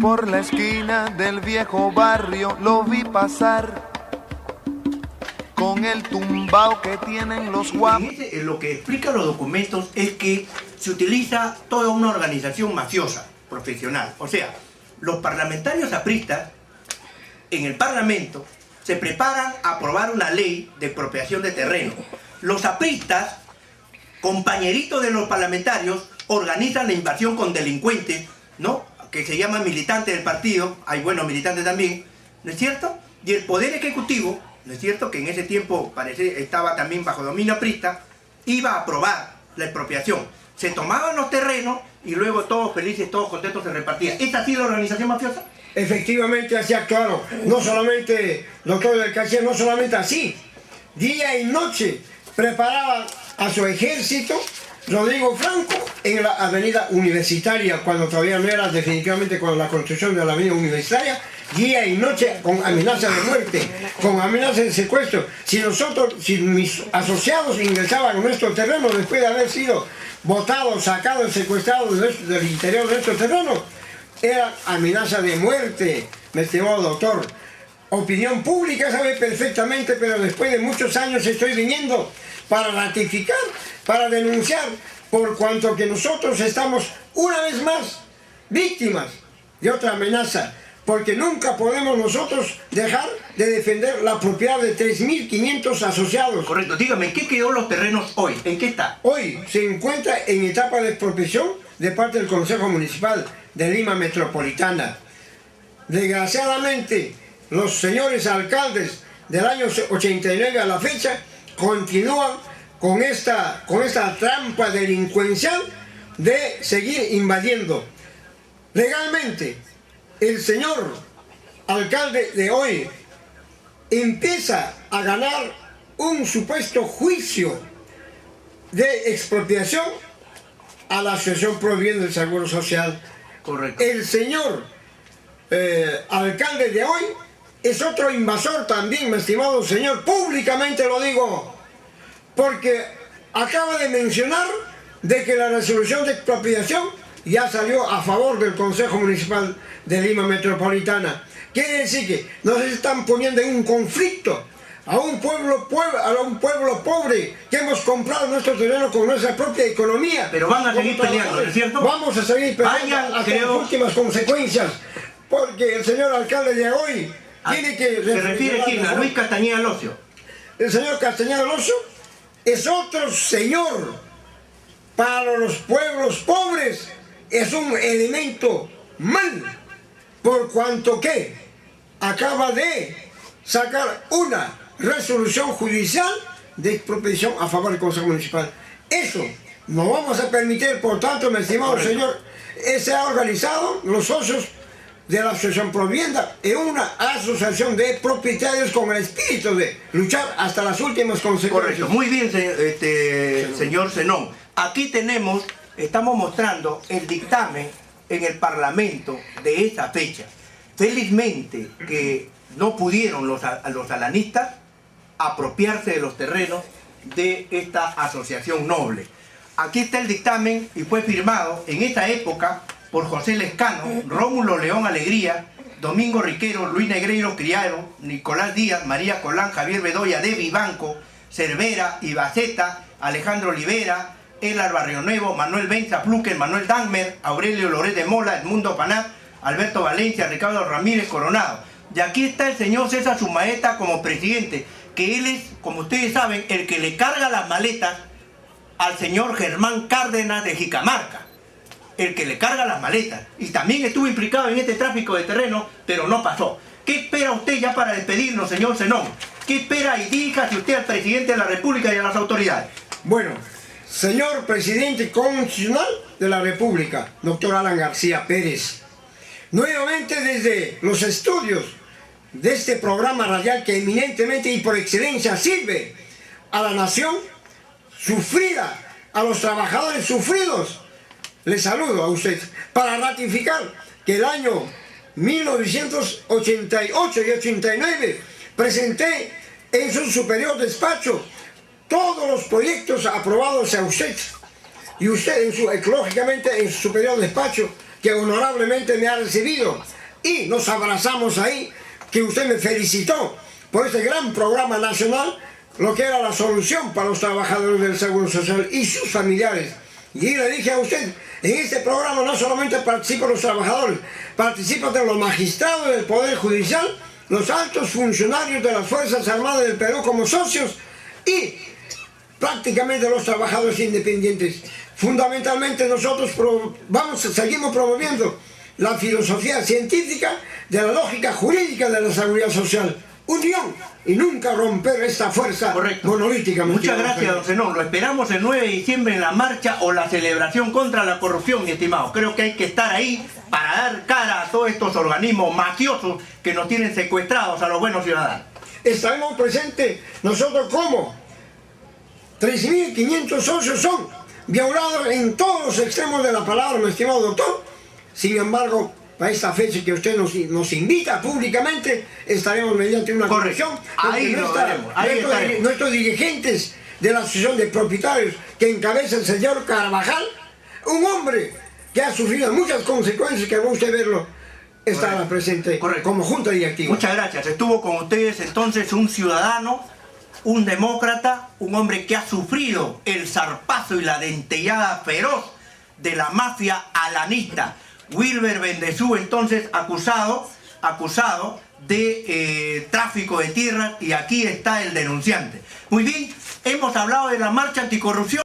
Por la esquina del viejo barrio lo vi pasar con el tumbao que tienen los guapos. Lo que explican los documentos es que se utiliza toda una organización mafiosa, profesional. O sea, los parlamentarios apristas en el Parlamento se preparan a aprobar una ley de expropiación de terreno. Los apristas, compañeritos de los parlamentarios, organizan la invasión con delincuentes, ¿no?, que se llaman militantes del partido, hay buenos militantes también, ¿no es cierto? Y el Poder Ejecutivo, ¿no es cierto?, que en ese tiempo parece estaba también bajo dominio aprista, iba a aprobar la expropiación. Se tomaban los terrenos y luego todos felices, todos contentos se repartían. ¿Esta ha sido la organización mafiosa? Efectivamente, así actuaron. No solamente, doctor del Caché, no solamente así. Día y noche preparaban a su ejército Rodrigo Franco en la avenida Universitaria, cuando todavía no era definitivamente con la construcción de la avenida Universitaria, día y noche con amenazas de muerte, con amenazas de secuestro. Si mis asociados ingresaban en nuestro terreno después de haber sido botados, sacados, secuestrados del interior de nuestro terreno, era amenaza de muerte, mi estimado doctor. Opinión pública sabe perfectamente, pero después de muchos años estoy viniendo para ratificar, para denunciar, por cuanto que nosotros estamos una vez más víctimas de otra amenaza, porque nunca podemos nosotros dejar de defender la propiedad de 3.500 asociados. Correcto, dígame, ¿en qué quedó los terrenos hoy? ¿En qué está? Hoy se encuentra en etapa de expropiación de parte del Consejo Municipal de Lima Metropolitana. Desgraciadamente, los señores alcaldes del año 89 a la fecha continúan con esta trampa delincuencial de seguir invadiendo. Legalmente, el señor alcalde de hoy empieza a ganar un supuesto juicio de expropiación a la Asociación Pro Bien del Seguro Social. Correcto. El señor alcalde de hoy es otro invasor también, mi estimado señor, públicamente lo digo, porque acaba de mencionar de que la resolución de expropiación ya salió a favor del Consejo Municipal de Lima Metropolitana. Quiere decir que nos están poniendo en un conflicto a un pueblo pobre que hemos comprado nuestro terreno con nuestra propia economía. Pero van a seguir peleando, ¿no es cierto? Vamos a seguir peleando hasta las últimas consecuencias, porque el señor alcalde de hoy tiene que... ¿Se refiere quién? ¿A Luis Castañeda Locio? El señor Castañeda Locio es otro señor. Para los pueblos pobres es un elemento mal, por cuanto que acaba de sacar una resolución judicial de expropiación a favor del Consejo Municipal. Eso no vamos a permitir, por tanto, mi estimado señor, se ha organizado los socios de la Asociación Provienda en una asociación de propietarios con el espíritu de luchar hasta las últimas consecuencias. Correcto, muy bien, señor Zenón. Aquí estamos mostrando el dictamen en el Parlamento de esa fecha. Felizmente que no pudieron los alanistas apropiarse de los terrenos de esta asociación noble. Aquí está el dictamen y fue firmado en esa época por José Lescano, Rómulo León Alegría, Domingo Riquero, Luis Negreiro Criado, Nicolás Díaz, María Colán, Javier Bedoya, Debbie Banco, Cervera, Ibaceta, Alejandro Olivera, Elar Barrio Nuevo, Manuel Benza Pluque, Manuel Dahmer, Aurelio Loret de Mola, Edmundo Panat, Alberto Valencia, Ricardo Ramírez Coronado. Y aquí está el señor César Sumaeta como presidente, que él es, como ustedes saben, el que le carga las maletas al señor Germán Cárdenas de Jicamarca. El que le carga las maletas. Y también estuvo implicado en este tráfico de terreno, pero no pasó. ¿Qué espera usted ya para despedirnos, señor Zenón? ¿Qué espera y diríjase usted al presidente de la República y a las autoridades? Bueno, señor presidente constitucional de la República, doctor Alan García Pérez, nuevamente desde los estudios de este programa radial que eminentemente y por excelencia sirve a la nación sufrida, a los trabajadores sufridos, le saludo a usted para ratificar que el año 1988 y 89 presenté en su superior despacho todos los proyectos aprobados a usted. Y usted, lógicamente, en su superior despacho, que honorablemente me ha recibido. Y nos abrazamos ahí, que usted me felicitó por este gran programa nacional, lo que era la solución para los trabajadores del Seguro Social y sus familiares. Y le dije a usted, en este programa no solamente participan los trabajadores, participan los magistrados del Poder Judicial, los altos funcionarios de las Fuerzas Armadas del Perú como socios y prácticamente los trabajadores independientes. Fundamentalmente nosotros seguimos promoviendo la filosofía científica de la lógica jurídica de la seguridad social. Unión y nunca romper esta fuerza monolítica. Muchas gracias, don Zenón. Lo esperamos el 9 de diciembre en la marcha o la celebración contra la corrupción, mi estimado. Creo que hay que estar ahí para dar cara a todos estos organismos mafiosos que nos tienen secuestrados a los buenos ciudadanos. Estaremos presentes nosotros como 3.500 socios son violados en todos los extremos de la palabra, mi estimado doctor. Sin embargo, para esta fecha que usted nos invita públicamente, estaremos mediante una comisión. Ahí lo veremos. Nuestros dirigentes de la Asociación de Propietarios, que encabeza el señor Carvajal, un hombre que ha sufrido muchas consecuencias, que va usted verlo, estará presente como junta directiva. Muchas gracias. Estuvo con ustedes entonces un ciudadano, un demócrata, un hombre que ha sufrido el zarpazo y la dentellada feroz de la mafia alanista. Wilber Bendezú, entonces acusado de tráfico de tierras, y aquí está el denunciante. Muy bien, hemos hablado de la marcha anticorrupción.